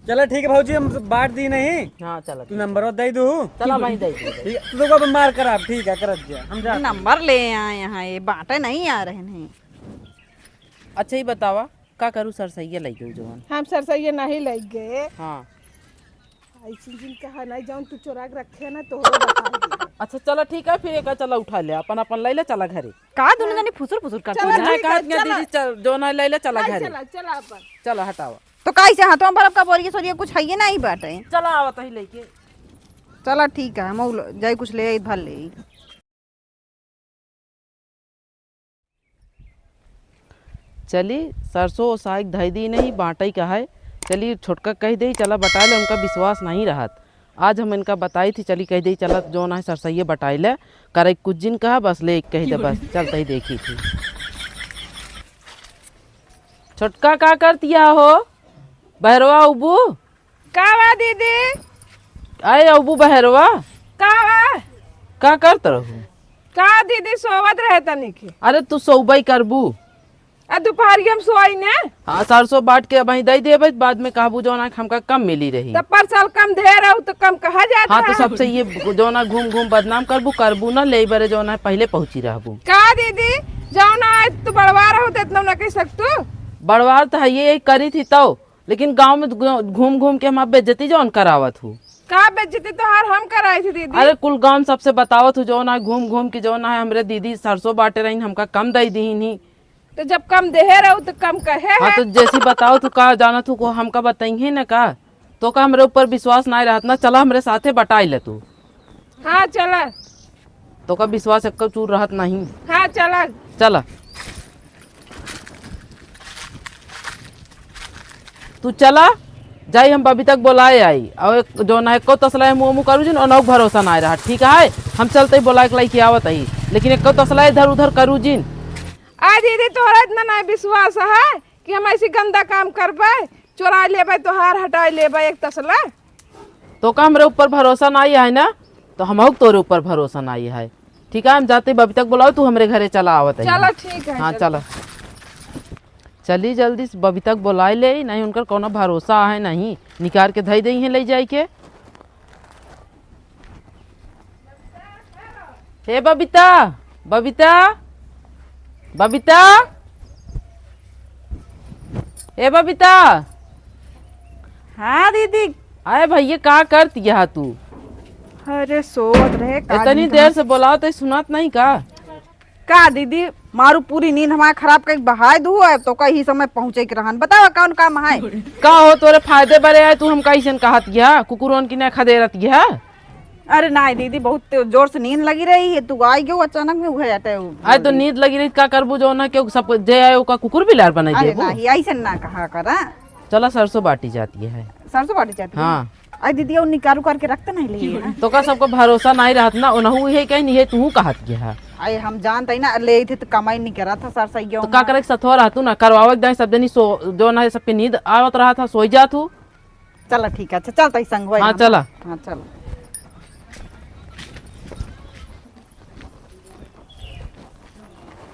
चलो ठीक है भाजी, हम बांट दी नहीं। हाँ चलो तू नंबर दे दू। चला भाई दे ठीक है, तू तो मार कर आप ठीक है कर दिया हम जा। नंबर ले आए यहाँ, ये बांटे नहीं आ रहे नहीं। अच्छा ही बतावा का करूँ सर सही है लगे जवान। हम सरसैया नहीं लग गए। हाँ ऐसी जिन कहा नहीं जाऊँ तू चोरा के रखे ना तो बता अच्छा चलो ठीक है फिर एक चला उठा ले अपन अपन ले ले चला घरे। का दोनों जने फुसुर फुसुर करते चलो, हैं? नहीं ठीक है, कहा चला। दीदी जो ना ले ले चला घरे। चला चला अपन। चलो हटावा। तो कैसे हाथों बर्फ का बोरिए सोरिए कुछ है नहीं बाटे। चला आवत ही लेके। चला ठीक है, हम जाई कुछ ले आई भर ले। चली सरसों साग धई दी नहीं बांटई का है। चलिए छोटका कह दे चला बटा ले, उनका विश्वास नहीं रहा। आज हम इनका बताई थी, चली कह दे चला जो ना सरसैये बटाई ले करे कुछ दिन कहा बस ले कह दे बस चलते ही देखी थी। छोटका का करतिया हो बहरवा उबू कावा दीदी आए उबू बहरवा कावा का करत रहू। का दीदी सोवत रहे तनी के। अरे तू सौबाई करबू। दोपहर हम सोई ने हाँ सरसों बाट के वहीं दे दे बाद में कहबू जो ना हमका कम मिली रही। तो परसल कम दे रहू तो कम कहा जाता हाँ तो है। सबसे ये जो ना घूम घूम बदनाम करबू करबू ना ले बरे जो ना पहले पहुंची रहबू। का दीदी जाओ ना आज तू बड़वा रहू तो इतना ना कह सकतू। बड़वार तो है ये करी थी तो, लेकिन गांव में घूम घूम के हम बेइज्जती जौन करावत हूँ। का बेइज्जती तो हर हम कराई थी दीदी। अरे कुल गांव सबसे बतावत हूँ जो ना घूम घूम के जो ना है हमरे दीदी सरसों बांटे रही हमका कम दई दी नहीं। तो जब कम दे रहू तो कम कहे हाँ तो जैसी बताओ तू का जाना तू को हमका बताइए ना का तो का हमरे ऊपर विश्वास नहीं रहत ना। चला हमरे साथे बटाई ले तू। हाँ चला। तो का विश्वास एक चूर रहत नहीं। हाँ चला। चला तू चला जाई हम अभी तक बोलाए आई और जो ना एको तसला मुँह मुँह करू जिन और भरोसा ना रहा ठीक है। हम चलते ही बोला के लाई आवत आई लेकिन एको तसला इधर उधर करू जिन। आ दीदी तोहरा इतना नहीं विश्वास है कि हम ऐसी गंदा काम करबे चोरा लेबे तोहार हटाई लेबे एक तसला। तो का हमरे ऊपर भरोसा नहीं है ना तो हम तोरे ऊपर भरोसा नहीं है ठीक है। हम जाते अभी तक बोलाओ तू हमरे घरे चला आवत है। चलो ठीक है। हाँ चला चली जल्दी से बबी तक बुलाए ले नहीं उनकर कोनो भरोसा है नहीं निकाल के धई दई है ले जाए के। हे बबीता बबीता बबीता हे बबीता। हाँ दीदी। अरे भैया का करती है तू। अरे सोवत रहे इतनी देर से बोलाओ तो सुनात नहीं का दीदी मारू पूरी नींद हमारा खराब कर बहाय दू है तो कहीं समय पहुँचे के रहन बताओ कौन काम है। का हो तोरे फायदे बड़े है तू हम कैसे कहत गया कुकुरन की ने खदेरत गया। अरे नहीं दीदी बहुत जोर से नींद लगी रही है तू आई क्यों अचानक में उठ जाता है। आज तो नींद लगी रही का करबू जो ना क्यों सब जे आए का कुकुर बिलार बनाई अरे देबू। नहीं ऐसे ना कहा करा। चला सरसों बाटी जाती है। सरसों बाटी जाती है। हाँ अरे दीदी वो निकारू करके रखते नहीं लिए। तो का सबको भरोसा नहीं रहत ना उनहु है कहीं नहीं है तू कहत गया। अरे हम जानते ही ना ले थे तो कमाई नहीं करा था सरसैया तो का करे सथवा रहतू ना करवावक दे सब जनी सो जो ना सबके नींद आवत रहा था सोई जा तू। चला ठीक है चलता ही संग हाँ चला। हाँ चलो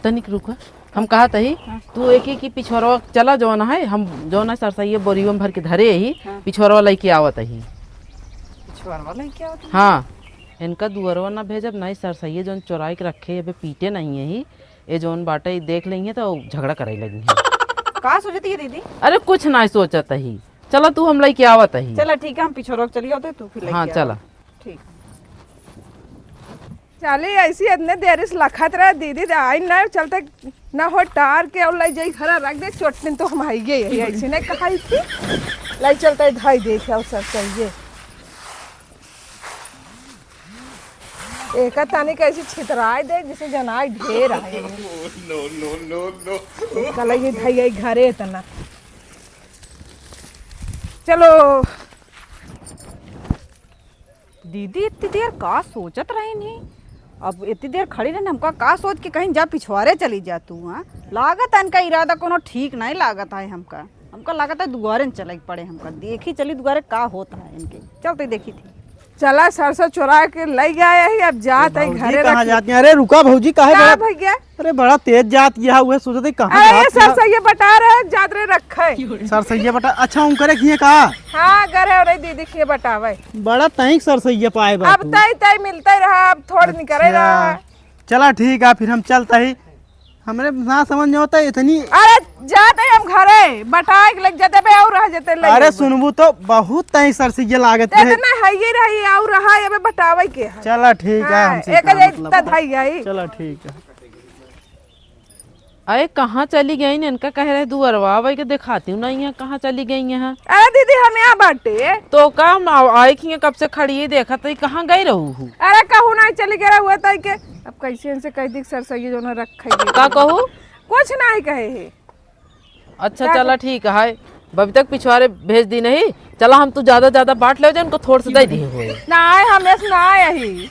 तनिक रुका हम कहा ही तू एक ही की पिछोरवा चला जो ना है हम जो ना सरसैये बोरियो में भर के धरे ही पिछोरवा लेके आवत ही। क्या होता है? हाँ इनका दुअरवा ना भेजब नहीं सरसैये जोन चोराई के रखे अबे पीटे नहीं है ही ये जोन बाटे देख लेंगे तो झगड़ा करे लगी है। कहाँ सोचती है दीदी। अरे कुछ नहीं सोचत ही चला तू हम लेके आवत ही। चला ठीक है हम पिछोर चली होते तू फिर हाँ लेके चला। आओ। ठीक चली ऐसी इतने देर से लखत रहे दीदी आई ना चलते ना हो टार के और लाई जाई घर रख दे चोटने तो हम आई गए ऐसी नहीं कहाई थी लाई चलते धाई देखे और सब चाहिए एक तानी कैसी छितराई दे जिसे जनाई ढेर आए। कल ये धाई आई घरे इतना चलो। दीदी इतनी देर का सोचत रही नहीं। अब इतनी देर खड़ी रहने हमका का सोच के कहीं जा पिछवाड़े चली जा तू। हाँ लागत है इनका इरादा कोनो ठीक नहीं लागत है हमका लागत है दुआरे न चले पड़े हमका देखी चली दुआरे का होता है इनके चलते देखी थी। चला सरसों चुरा के ले गया है, अब जात है भौजी घरे कहाँ रख। जाती हैं? अरे रुका भौजी, काहे का बड़ा भैया? अरे बड़ा तेज जात किया हुआ है, सोचते कहाँ अरे ये जात किया? सरसों ये बटा रहे जात रे रखे। सरसैया बटा अच्छा उन करे किए कहा हाँ घर है दीदी के बटावे। बड़ा तैक सरसैया पाए बा अब तू। तय तय मिलता ही रहा, अब थोड़ नहीं करे रहा। चला ठीक है, फिर हम चलता ही। हमरे ना समझ में होता है इतनी। अरे जाते हम घरे बटाए के लग जाते पे और रह जाते लग अरे सुनबू तो बहुत तैक सरसैया लागत है। इतना है ही रही और रहा ये बटावे के है। चला ठीक है, हाँ, हमसे एक क्या जैसे मतलब है। धाई गई। चला ठीक है। अरे कहाँ चली गई ने? इनका कह रहे दुअरवा भाई के दिखाती हूँ ना, यहाँ कहाँ चली गई यहाँ? अरे दीदी हम यहाँ बाटे। तो का आई खी कब से खड़ी है, देखा तो कहाँ गई रहू हूँ? अरे कहू ना चली गया हुआ था के अब कैसे इनसे कह दी सरसों जो ना रखे का कहू? कुछ नहीं कहे है। अच्छा चला ठीक है, अभी तक पिछवाड़े भेज दी नहीं। चला हम तू ज्यादा बांट ले, उनको थोड़ा सा दे दिए हुए। ना हमें से ना यही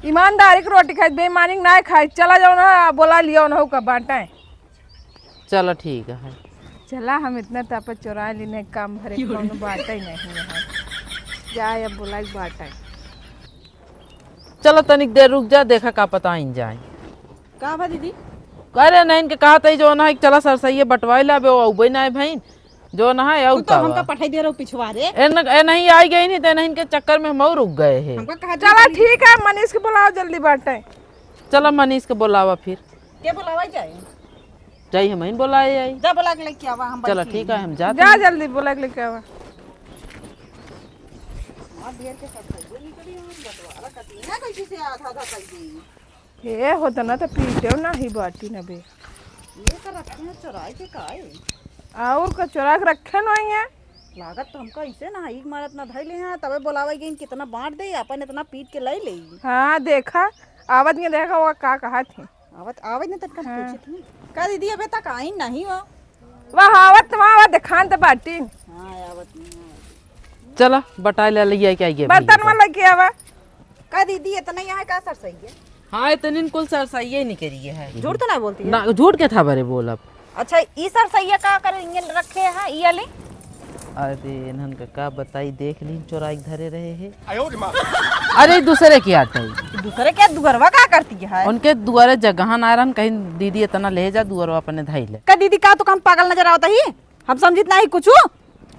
ईमानदारी की रोटी खाई, बेईमानी की ना खाई। चला जाओ ना, बोला लिया ना का बांटे। चलो ठीक है। चला हम इतना ताप चुरा लेने काम भरे कौन बांटे ही नहीं है। जाए अब बोला बांटे। चलो तनिक देर रुक जा, देखा का पता इन जाए। का बा दीदी? अरे नहीं इनके कहा था जो ना है चला सरसैया बटवाई ला बे, उबे ना है भाई जो ना है और तो हमका पठाई दे रहो पिछवारे। ए नहीं आई गई नहीं, तो नहीं इनके चक्कर में हम और रुक गए हैं। हमका कहा चला ठीक है, मनीष के बुलाओ जल्दी बांटे। चलो मनीष के बुलावा फिर के बुलावा जाए? जाइए हम बुलाए आई। जा बुला के लेके आवा हम। चलो ठीक है, हम जाते जा हैं। जल्दी बोला के लेके आवा। कैसे से आधा आधा कर दी? ये होता ना तो पीटे ना ही बाटी ना बे। ये तो रखे हैं चुराए के काए। और का चुरा के रखे नहीं है। लागत तो हमका ऐसे ना एक मारत ना धैले हैं, तबे बुलावे गई कितना बांट दे, अपन इतना पीट के ले ले। हाँ देखा आवत नहीं, देखा वो का कहा थी। आवत आवत ने तक पूछी थी का दीदी अबे तक आई नहीं हो। वह आवत वहाँ दिखान तो बाटी। हां आवत नहीं। चला बटा ले लिया क्या ये बर्तन में लेके आवा। का दीदी इतना यहाँ का सर सही है? हाँ इतनी कुल सरसैया ही नहीं करी है। झूठ तो ना बोलती है। ना झूठ क्या था बरे बोल अब। अच्छा ई सर सही का करेंगे रखे हैं ई वाले? अरे इन्हन का बताई, देख ली चोराई धरे रहे हैं। अरे दूसरे की आटा है। दूसरे क्या दुगरवा का करती है? उनके दुआरे जगह ना रहन, कहीं दीदी इतना ले जा दुआरवा अपने धाई ले। का दीदी का तो हम पागल नजर आवता ही? हम समझित नहीं कुछ।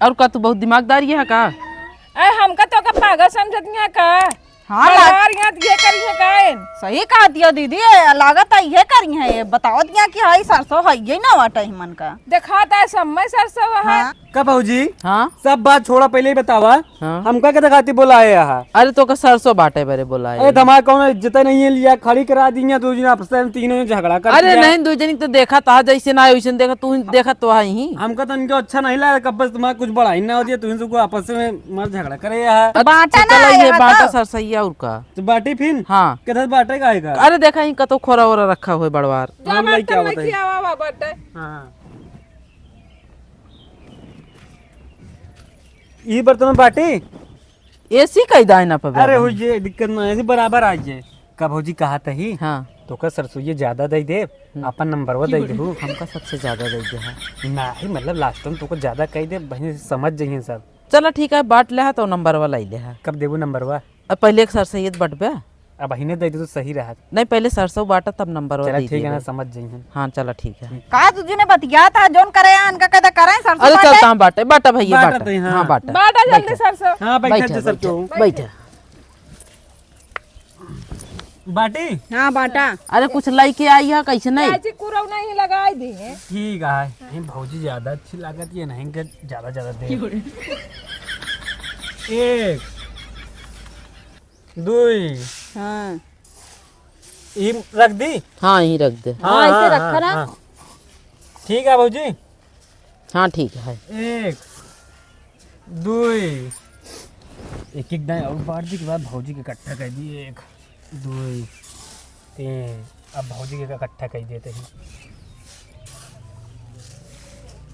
और का तू बहुत दिमागदारी है का? अरे हमका तो का पागल समझत नहीं का। हाँ यार यहाँ ये करिए काइन। सही कहा दिया दीदी, लागत है ये करी है। ये बताओ दिया कि हाई सरसों है ये ना वाटा ही मन का। दिखाता है समय सरसों है। हाँ कब भाजी हाँ सब बात छोड़ा, पहले ही बतावा। हाँ। हमका क्या दिखाती बोलाए यहाँ? अरे तो का सरसों बाटे बरे बोला अरे हमारा कौन इज्जत नहीं है, लिया खड़ी करा दी दो दिन आपस में, तीनों झगड़ा कर अरे दिया। नहीं दो जनी तो देखा था जैसे ना वैसे देखा, तू देखा तो ही। हमका तो इनको अच्छा नहीं लगा, कब बस तुम्हारा कुछ बड़ा ही ना होती है, तुम सबको आपस में मर झगड़ा करे यहाँ। बाटा ना ये यहाँ बाटा तो। सरसैया और का। तो बाटी फिर हाँ किधर बाटे का आएगा? अरे देखा ही कतो खोरा वोरा रखा हुआ बड़वार। हम नहीं क्या होता है। आवा बाटे। हाँ ये बर्तन में बाटी। ऐसी कई दायना पे अरे हो ये दिक्कत ना ऐसे बराबर आ जाए। कब हो जी कहा था ही हाँ तो का सरसों ये ज्यादा दे दे, अपन नंबर वो दे दे। हमका सबसे ज्यादा दे दिया। ना ही मतलब लास्ट में तो ज्यादा कह दे, बहन समझ जाइए सब। चलो ठीक है बांट ले तो नंबर वाला ही ले है। कब देबू नंबर वा? अब पहले एक सरसैयद बटबे। अब अहिने दे दे तो सही रहा। नहीं पहले सरसों बांटा तब नंबर वाला चला दे ठीक है ना, दिए। समझ जाइए। हाँ चलो ठीक है। का तुझे ने बतिया था जोन करे अनका कहता करे सरसों अरे बाटे? चलता हम बांटे, बांटा भैया बांटा बांटा। तो हाँ। हाँ बांटा बाटा जल्दी सरसों। हाँ बैठे बैठा थे सब क्यों बैठा। बाटी। हाँ बाटा। अरे कुछ लाई के आई है कैसे नहीं? चाची कुरव नहीं लगाई दी है। ठीक है नहीं भौजी ज्यादा अच्छी लागत ये नहीं कि ज्यादा ज्यादा दे। एक दुई हाँ ये रख दी। हाँ यही रख दे। हाँ, ऐसे रखा ना। हाँ। ठीक है भौजी। हाँ ठीक है। एक दुई एक एक दाएं और बार दी के बाद भौजी के इकट्ठा कर दिए। एक दुई तीन, अब भौजी के इकट्ठा कर देते हैं।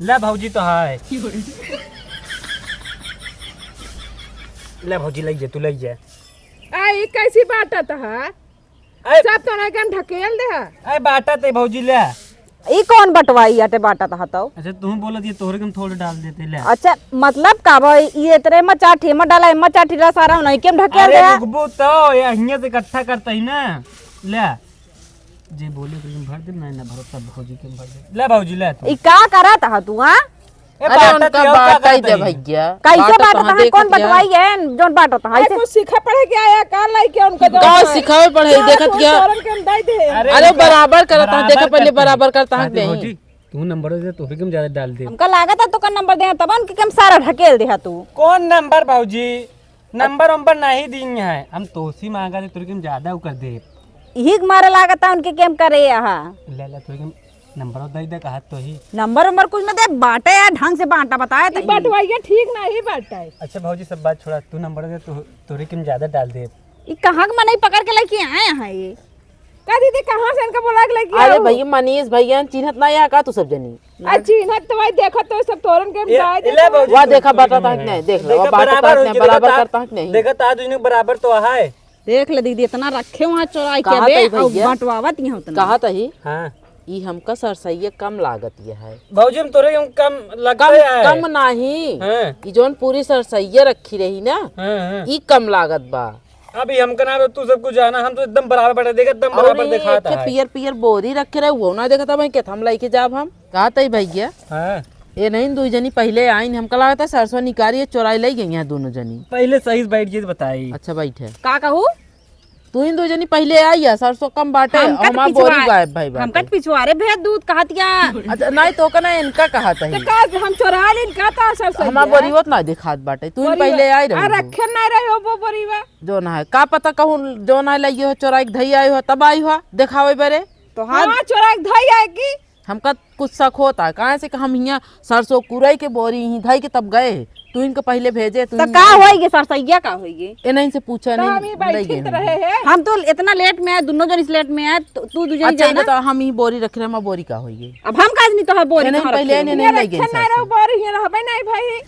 ले भौजी तो है। ले भौजी लग जाए, तू लग जाए। आई कैसी बाटा था? अरे सब तो नहीं कन ढकेल दे। अरे बाटा ते भौजी ले। ई कौन बटवाई अटे बाटा था तो? अच्छा तू बोला ये तोहरे के हम थोड़े डाल देते ले। अच्छा मतलब का भाई ये तेरे में चाठी में डाला में चाठी रा सारा नहीं केम ढकेल अरे दे। रुकबो तो ये हियां से इकट्ठा करता ही ना। ले जे बोले तो भर दे ना भरोसा भौजी के भर दे। ले भौजी ले तू। ई का करा था तू? हां अरे उनका बाटा ही दे भैया। कैसे बाटा था? कौन बटवाई है जोन बाटा था? ऐसे कुछ सीखा पढ़े के आया का लाई के उनका जो का सिखावे पढ़े देखत क्या? तोरन के हम दे दे। अरे बराबर करता है, देखा पहले बराबर करता है नहीं। भौजी तू नंबर दे तो भी कम ज्यादा डाल दे। हमका लागत है तो का नंबर दे तब उनके कम सारा ढकेल दे तू। कौन नंबर भौजी? नंबर नहीं दी है हम तोसी मांगा दे तुरके हम ज्यादा कर दे। यही मारे लागत है उनके केम करे यहां। ले ले तुरके नंबर दे कहा तो ही नंबर कुछ मत दे बाटे यार ढंग से बांटा बताया तो। बटवाइया ठीक नहीं बाटा है। अच्छा भौजी सब बात छोड़ा तू नंबर दे तो तुरके हम ज्यादा डाल दे। ई कहां के मनई पकड़ के लेके आए यहां ये? का दीदी कहां से इनका बोला के लेके अरे भैया मनीष भैया चिन्हत ना या का तू सब जनी? अच्छी न तो भाई देखो तो सब तोरन के हम दे दे। वाह देखा बाटा था कि नहीं? देख लो बाटा था कि नहीं, बराबर करता है कि नहीं? देखा ताज इन्हें बराबर तो है। देख ले दीदी इतना रखे वहां चोराई के कहा बे था भैया? और बंटवावत ही उतना। कहा था ही हां ई हमका सरसैया कम लागत ये है। भौजी हम तोरे हम कम लगता कम है। कम नहीं हां ई जोन पूरी सरसैया रखी रही ना हां ई कम लागत बा। अभी हमका ना तू सब कुछ जाना हम तो एकदम बराबर बैठे देखा एकदम बराबर दिखाता है। पियर पियर बोरी रखे रहे वो ना देखा था भाई के हम लेके जाब हम कहा था भैया। हां ये नहीं दो जनी पहले आई हमका लगा था सरसों निकाली चोराई ले गई हैं दोनों जनी। पहले सही से बैठ गई बताई। अच्छा बैठे का कहू तू इन दो जनी पहले आई है सरसों कम बाटे हमका तो हमार बोरी गायब भाई हमका बाटे। तो पिछवारे भेज दूध कहतिया। अच्छा नहीं तो कना इनका कहा था ही का हम चोरा लेन का था सब हमार बोरी होत ना दिखात बाटे तू इन पहले आई आ रही रखे नहीं रहे हो वो बोरीवा। जो ना है का पता कहूं जो ना लइए हो चोराई के धई आई हो तब आई हो दिखावे बरे तो हां हां चोरा के धई है की हमका कुछ शक होता है कहाँ से कि हम यहाँ सरसों कुरई के बोरी ही धई के तब गए तू इनको पहले भेजे तू तो का होएगी सरसैया का होएगी? ए नहीं से पूछा हम नहीं ही बैठे रहे हैं। हम तो इतना लेट में आए दोनों जन इस लेट में आए तो तू दूसरी अच्छा जाना। बता हम ही बोरी रख रहे हम बोरी का होगी अब हम काज नहीं तो है बोरी नहीं कहाँ पहले रखे? नहीं लगे रखे नहीं रहो बोरी है रहबे नहीं भाई।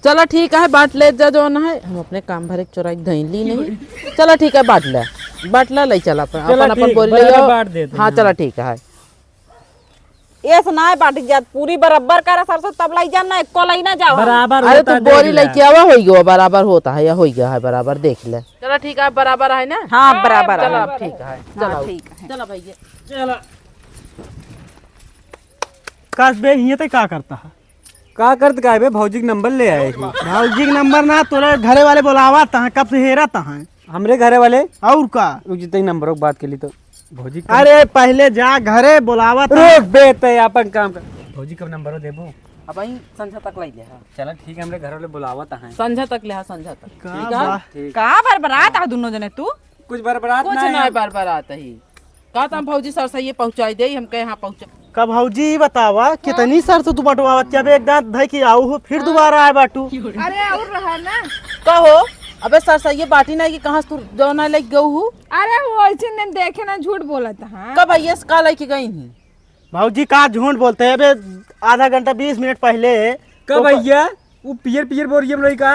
चलो ठीक है बाट ले जा जो ना है हम अपने काम भरे चोराई धई ली नहीं। चलो ठीक है बाट ला ले चल अपन अपन बोरी ले जाओ। हाँ चलो ठीक है ये सुनाए बाटी जात पूरी बराबर करा सरसों तब लाई जाना एको लाई ना जाओ। बराबर अरे होता तू बोरी लेके आवा हो गया बराबर होता है या हो गया है बराबर देख ले। चलो ठीक है बराबर है ना। हाँ बराबर चलो है। अब ठीक है हाँ, चलो ठीक है। चलो भैया चला काश बे हियां ते का करता है? का करत का बे भौजी के नंबर ले आए छी। भौजी के नंबर ना तोरे घरे वाले बोलावा तहाँ कब से हेरा तहाँ हमरे घरे वाले और का? रुक जितने नंबरों की बात के लिए तो भौजी अरे पहले जा घरे बोलावा रुक बे ते अपन काम कर। भौजी कब नंबर देबो? अब आई संझा तक ले ले चला ठीक है हमरे घर वाले बुलावत है। संझा तक ले संझा तक का का बरबरात आ दोनों जने तू? कुछ बरबरात कुछ ना ना बार बार आता ही कहा था भौजी सरसैये पहुंचाई दे हम कहे यहाँ पहुंचा का भौजी बतावा कितनी सरसों तू बटवावत जब एक दांत धई के आऊ हो फिर दोबारा आए बाटू। अरे और रहा ना। कहो अबे सरसैये बाटी ना कि कहाँ तू जो ना लेके गऊ हूँ अरे वो ऐसे ने देखे ना झूठ बोला था। हाँ कब भैया का लेके गई ही भौजी का झूठ बोलते हैं बे आधा घंटा 20 मिनट पहले। कब भैया वो पियर पियर बोरी हम लोग का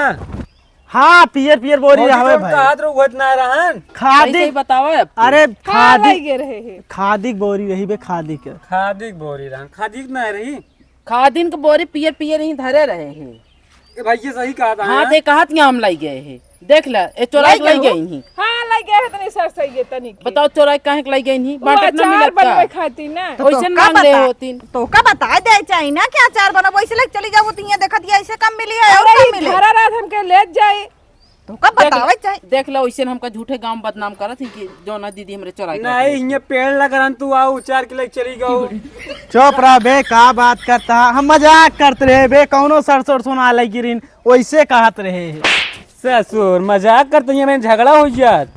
हाँ पियर पियर बोरी रहा भाई का हाथ रोत ना रहन खादी बतावा अब अरे खादी लगे रहे हैं। खादी बोरी रही बे खादी के। खादी के बोरी रहन खादी के ना रही। खादिन के बोरी पियर पियर ही धरे रहे हैं। ए भैया सही कहा था। हाँ देख कहा यहाँ हम लाई गए हैं देख ले ए चोराई लाई गई ही हाँ लगे है तनी सर सही है तनी की। बताओ चोराई कहे लाई गई ही वो बाटत ना अचार मिलत बनवे का खाती ना। वैसे मांग ले होतीन तो का बता दे चाहिए ना क्या अचार बना वैसे लेके चली जाओ तो ये देखत ये ऐसे कम मिली है और अरे कम मिले घरा रात हमके ले जाए। तो का बतावे चाहिए। देख लो वैसे हमका झूठे गांव बदनाम करत ही कि जो ना दीदी हमरे चोराई नहीं ये पेड़ लगन तू आओ 4 किलो चली गओ। चुप रह बे का बात करता हम मजाक करते रहे बे कौनो सरसों सुना ले गिरिन वैसे कहत रहे। ससुर मजाक करते हैं में झगड़ा हो जात।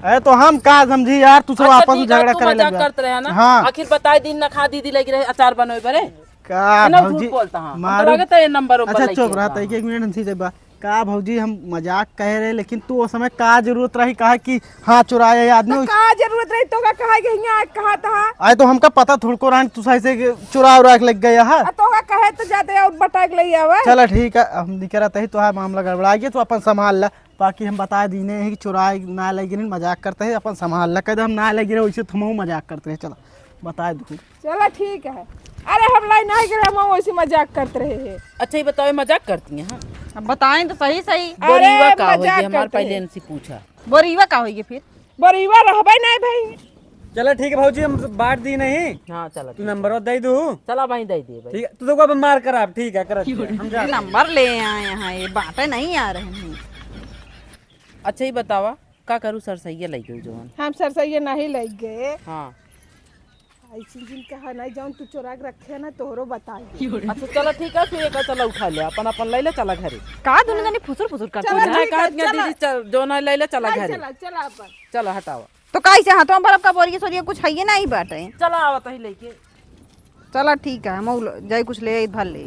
अरे तो हम का समझी यार तू सब आपस में झगड़ा करे मजाक लग करते रहे ना हाँ आखिर बताए दिन ना खा दीदी लगी रहे अचार बनवे बरे का ना भौजी झूठ बोलता हां मारू लगता है नंबर ऊपर अच्छा चुप रहा था एक मिनट हमसे जब का भौजी हम मजाक कह रहे लेकिन तू उस समय का जरूरत रही कहा कि हाँ चुराया ये आदमी। का जरूरत रही तो का कहा कि यहाँ कहा था। अरे तो हमका पता थोड़को रहा तू सही से चुरा उरा के लग गया है। तो का कहे तो जाते और बटाक ले आवे। चलो ठीक है हम निकल रहा तो है मामला गड़बड़ा गया तो अपन संभाल ला बाकी हम बता दीने हैं कि चुराए ना लगे मजाक करते हैं अपन संभाल ला कह हम ना लगे वैसे तुम मजाक करते हैं। चलो बता दूँ। चलो ठीक है। अरे हम लाई नहीं करे, हम वैसे मजाक करते रहे हैं। अच्छा ये बताओ, मजाक करती हैं? हाँ, अब बताएं तो सही सही। बोरीवा का मजाक होगी? हमारे करते पहले हैं। इनसे पूछा। बोरीवा का होगी फिर? बरीवा रहबे नहीं भाई। चलो ठीक है भौजी, हम बांट दी नहीं, हाँ चलो तू नंबर दे दू। चला भाई दे दिए भाई। ठीक है, तू तो को मार कर आप, ठीक है कर हम जा। नंबर ले आए यहाँ, ये बातें नहीं आ रहे हैं। अच्छा ये बतावा का करूँ? सरसैया लग गई जोन। हम सरसैया नहीं लग गए। हाँ ऐसी जिनका है नहीं जाऊन तू चोरा के रखे ना तोहरो बताई। अच्छा चलो ठीक है, फिर एक चला उठा ले, अपन अपन ले ले, चला घरे। का दोनों जने फुसुर फुसुर करते चलो हैं? मैं ठीक है, कहा दीदी जो ना ले ले, चला घरे। चला चला अपन। चलो हटावा। तो कैसे हाथों पर आपका बोरी सोरिया कुछ है ये नहीं बाटे। चला आवत ही लेके। चला ठीक है, हम जाए कुछ ले भर ले।